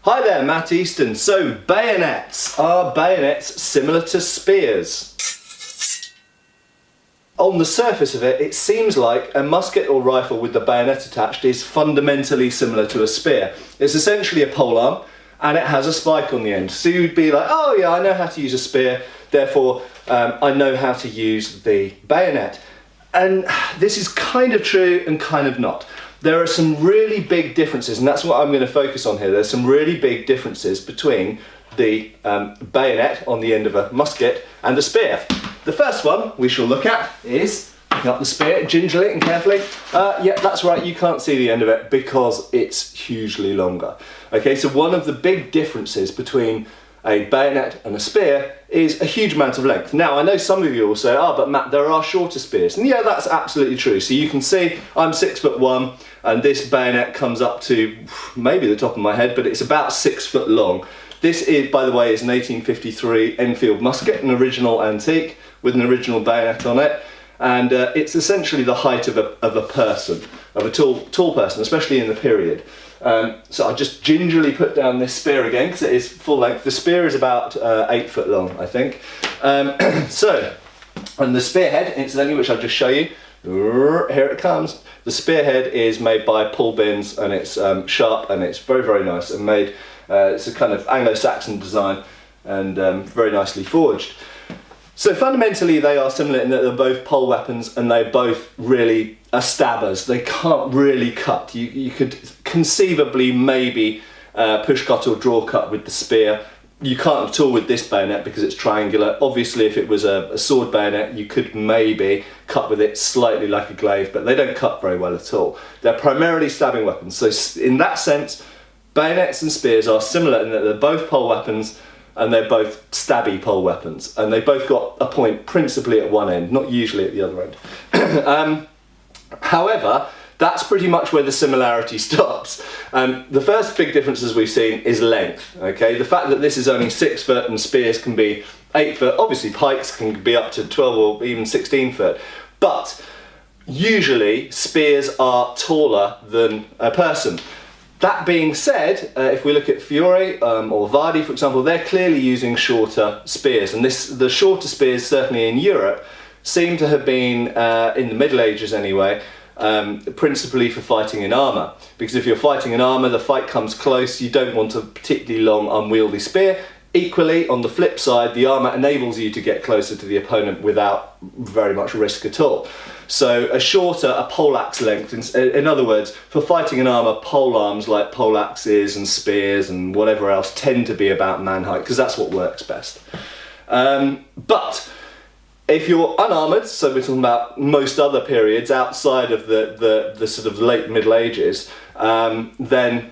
Hi there, Matt Easton. So, bayonets. Are bayonets similar to spears? On the surface of it, it seems like a musket or rifle with the bayonet attached is fundamentally similar to a spear. It's essentially a polearm and it has a spike on the end. So you'd be like, oh yeah, I know how to use a spear, therefore I know how to use the bayonet. And this is kind of true and kind of not. There are some really big differences, and that's what I'm going to focus on here. There's some really big differences between the bayonet on the end of a musket and a spear. The first one we shall look at is picking up the spear gingerly and carefully. Yeah, that's right, you can't see the end of it because it's hugely longer. Okay, so one of the big differences between a bayonet and a spear is a huge amount of length. Now, I know some of you will say, oh, but Matt, there are shorter spears. And yeah, that's absolutely true. So you can see I'm 6'1", and this bayonet comes up to maybe the top of my head, but it's about 6 foot long. This is, by the way, is an 1853 Enfield musket, an original antique with an original bayonet on it. And it's essentially the height of a person, of a tall person, especially in the period. So I just gingerly put down this spear again because it is full length. The spear is about 8 foot long, I think. And the spearhead, incidentally, which I'll just show you, here it comes. The spearhead is made by Paul Binns, and it's sharp and it's very, very nice and made. It's a kind of Anglo-Saxon design and very nicely forged. So fundamentally they are similar in that they're both pole weapons and they both really are stabbers. They can't really cut. You could conceivably maybe push cut or draw cut with the spear. You can't at all with this bayonet because it's triangular. Obviously if it was a sword bayonet you could maybe cut with it slightly like a glaive, but they don't cut very well at all. They're primarily stabbing weapons. So in that sense, bayonets and spears are similar in that they're both pole weapons and they're both stabby pole weapons, and they both got a point principally at one end, not usually at the other end. However, that's pretty much where the similarity stops. The first big differences we've seen is length. Okay, the fact that this is only 6 foot and spears can be 8 foot. Obviously, pikes can be up to 12 or even 16 foot, but usually spears are taller than a person. That being said, if we look at Fiore or Vardi, for example, they're clearly using shorter spears, and the shorter spears, certainly in Europe, seem to have been, in the Middle Ages anyway, principally for fighting in armour. Because if you're fighting in armour, the fight comes close, you don't want a particularly long, unwieldy spear. Equally, on the flip side, the armour enables you to get closer to the opponent without very much risk at all. So a poleaxe length, in other words, for fighting in armour, pole arms like poleaxes and spears and whatever else tend to be about man height, because that's what works best. But if you're unarmoured, so we're talking about most other periods outside of the sort of late Middle Ages, then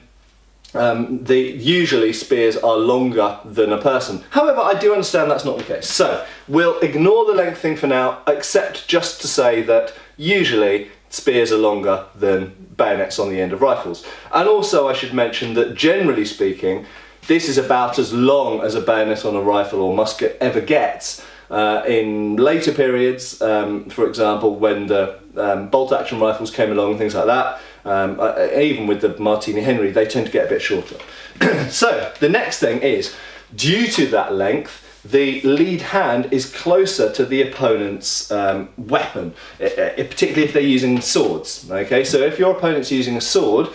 usually spears are longer than a person. However, I do understand that's not the case. So we'll ignore the length thing for now, except just to say that usually spears are longer than bayonets on the end of rifles. And also I should mention that generally speaking, this is about as long as a bayonet on a rifle or musket ever gets. In later periods, for example, when the bolt-action rifles came along and things like that, even with the Martini Henry, they tend to get a bit shorter. So the next thing is, due to that length, the lead hand is closer to the opponent's weapon, particularly if they're using swords. Okay, so if your opponent's using a sword,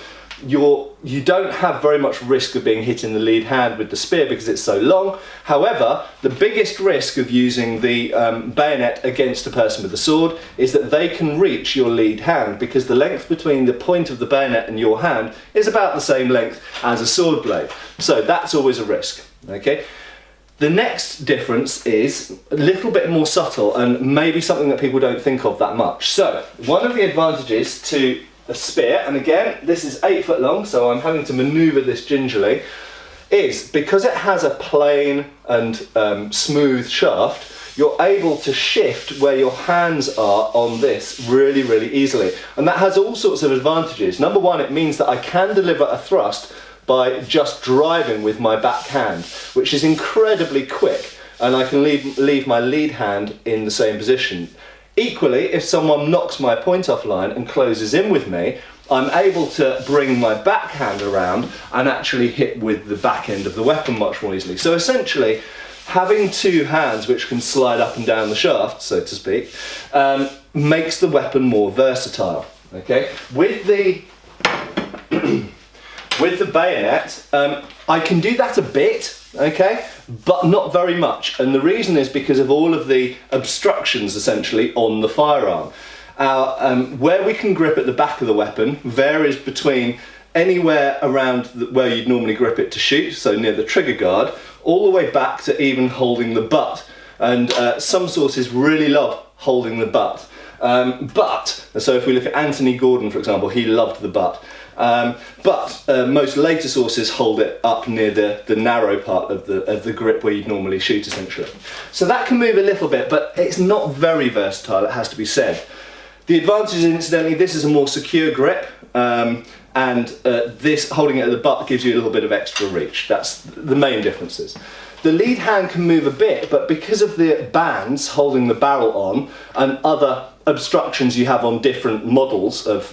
you don't have very much risk of being hit in the lead hand with the spear because it's so long. However, the biggest risk of using the bayonet against a person with a sword is that they can reach your lead hand, because the length between the point of the bayonet and your hand is about the same length as a sword blade. So that's always a risk. Okay. The next difference is a little bit more subtle and maybe something that people don't think of that much. So one of the advantages to a spear, and again this is 8 foot long, so I'm having to manoeuvre this gingerly, is because it has a plain and smooth shaft, you're able to shift where your hands are on this really, really easily. And that has all sorts of advantages. Number one, it means that I can deliver a thrust by just driving with my back hand, which is incredibly quick, and I can leave my lead hand in the same position. Equally, if someone knocks my point offline and closes in with me, I'm able to bring my backhand around and actually hit with the back end of the weapon much more easily. So essentially, having two hands which can slide up and down the shaft, so to speak, makes the weapon more versatile. Okay, with the with the bayonet, I can do that a bit, okay, but not very much. And the reason is because of all of the obstructions essentially on the firearm. Where we can grip at the back of the weapon varies between anywhere around where you'd normally grip it to shoot, so near the trigger guard, all the way back to even holding the butt. And some sources really love holding the butt. So if we look at Anthony Gordon, for example, he loved the butt. Most later sources hold it up near the narrow part of the grip where you'd normally shoot, essentially. So that can move a little bit, but it's not very versatile, it has to be said. The advantage is, incidentally, this is a more secure grip, and this holding it at the butt gives you a little bit of extra reach. That's the main differences. The lead hand can move a bit, but because of the bands holding the barrel on and other obstructions you have on different models of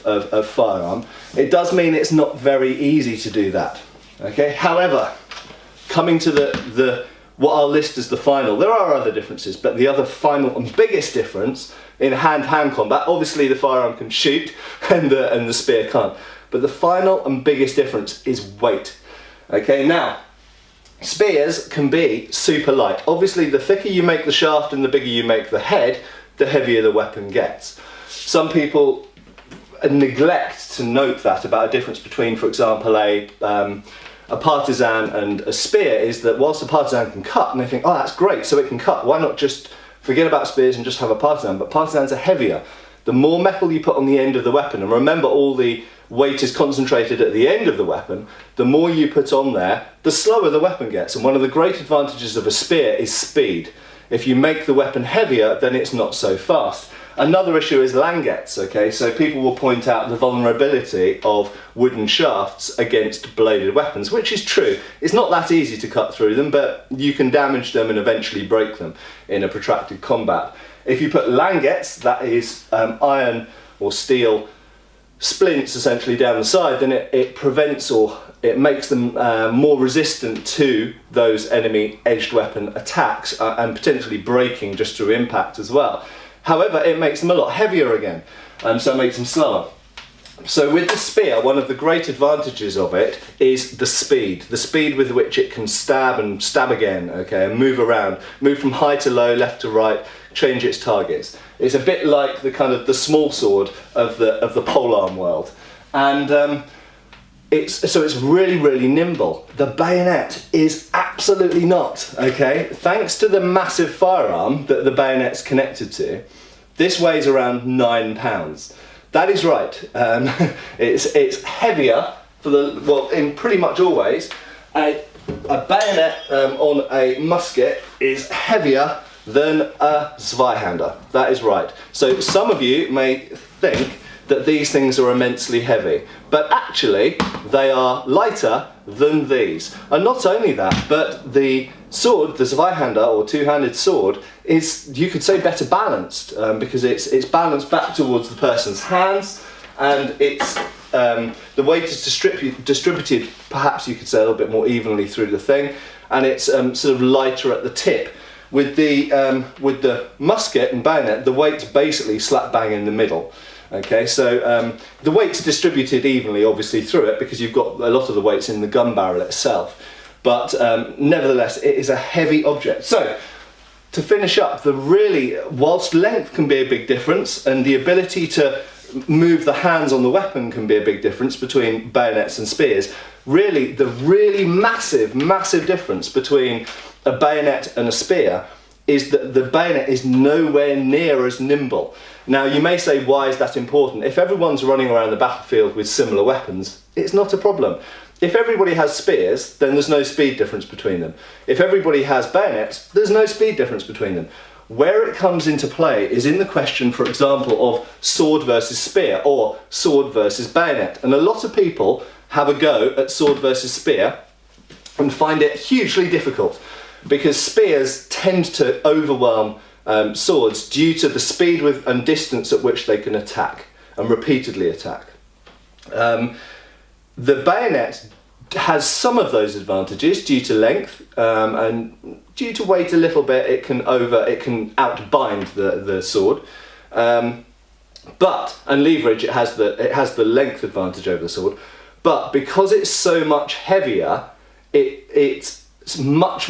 firearm, it does mean it's not very easy to do that. Okay. However, coming to what I'll list as the final, there are other differences, but the other final and biggest difference in hand-to-hand combat, obviously the firearm can shoot and the spear can't, but the final and biggest difference is weight. Okay, now, spears can be super light. Obviously, the thicker you make the shaft and the bigger you make the head, the heavier the weapon gets. Some people neglect to note that about a difference between, for example, a partisan and a spear, is that whilst a partisan can cut, and they think, oh, that's great, so it can cut, why not just forget about spears and just have a partisan? But partisans are heavier. The more metal you put on the end of the weapon, and remember all the weight is concentrated at the end of the weapon, the more you put on there, the slower the weapon gets. And one of the great advantages of a spear is speed. If you make the weapon heavier, then it's not so fast. Another issue is languettes, okay? So people will point out the vulnerability of wooden shafts against bladed weapons, which is true. It's not that easy to cut through them, but you can damage them and eventually break them in a protracted combat. If you put languettes, that is iron or steel splints essentially down the side, then it prevents, or it makes them more resistant to those enemy edged weapon attacks and potentially breaking just through impact as well. However, it makes them a lot heavier again, so it makes them slower. So with the spear, one of the great advantages of it is the speed with which it can stab and stab again, okay, and move around, move from high to low, left to right, change its targets. It's a bit like the small sword of the polearm world, and it's really, really nimble. The bayonet is absolutely not, okay? Thanks to the massive firearm that the bayonet's connected to, this weighs around 9 pounds. That is right. It's heavier in pretty much all ways. A bayonet on a musket is heavier than a Zweihander. That is right. So some of you may think that these things are immensely heavy, but actually they are lighter than these. And not only that, but the sword, the Zweihander or two-handed sword, is, you could say, better balanced because it's balanced back towards the person's hands, and it's the weight is distributed, perhaps you could say, a little bit more evenly through the thing, and it's sort of lighter at the tip. With the musket and bayonet, the weight's basically slap bang in the middle. Okay, so the weight's distributed evenly, obviously, through it because you've got a lot of the weights in the gun barrel itself. But nevertheless, it is a heavy object. So, to finish up, whilst length can be a big difference, and the ability to move the hands on the weapon can be a big difference between bayonets and spears, really, the really massive, massive difference between a bayonet and a spear is that the bayonet is nowhere near as nimble. Now, you may say, why is that important? If everyone's running around the battlefield with similar weapons, it's not a problem. If everybody has spears, then there's no speed difference between them. If everybody has bayonets, there's no speed difference between them. Where it comes into play is in the question, for example, of sword versus spear or sword versus bayonet. And a lot of people have a go at sword versus spear and find it hugely difficult because spears tend to overwhelm swords due to the speed and distance at which they can attack and repeatedly attack. The bayonet has some of those advantages due to length, and due to weight a little bit. It can outbind the sword, and leverage. It has the length advantage over the sword, but because it's so much heavier, it's much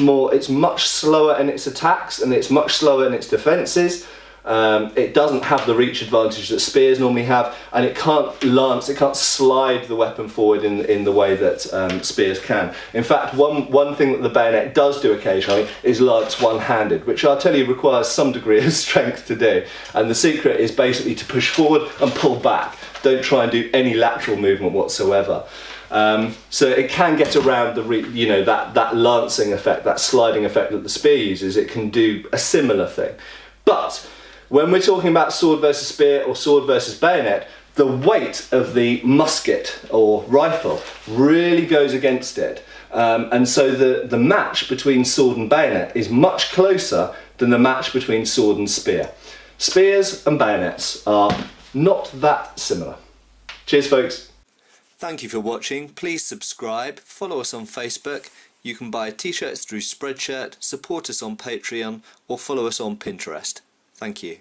slower in its attacks, and it's much slower in its defences. It doesn't have the reach advantage that spears normally have, and it can't slide the weapon forward in the way that spears can. In fact, one thing that the bayonet does do occasionally is lance one-handed, which I'll tell you requires some degree of strength to do, and the secret is basically to push forward and pull back. Don't try and do any lateral movement whatsoever. So it can get around that lancing effect, that sliding effect that the spear uses. It can do a similar thing. But when we're talking about sword versus spear or sword versus bayonet, the weight of the musket or rifle really goes against it. And so the match between sword and bayonet is much closer than the match between sword and spear. Spears and bayonets are not that similar. Cheers, folks. Thank you for watching. Please subscribe, follow us on Facebook. You can buy t-shirts through Spreadshirt, support us on Patreon, or follow us on Pinterest. Thank you.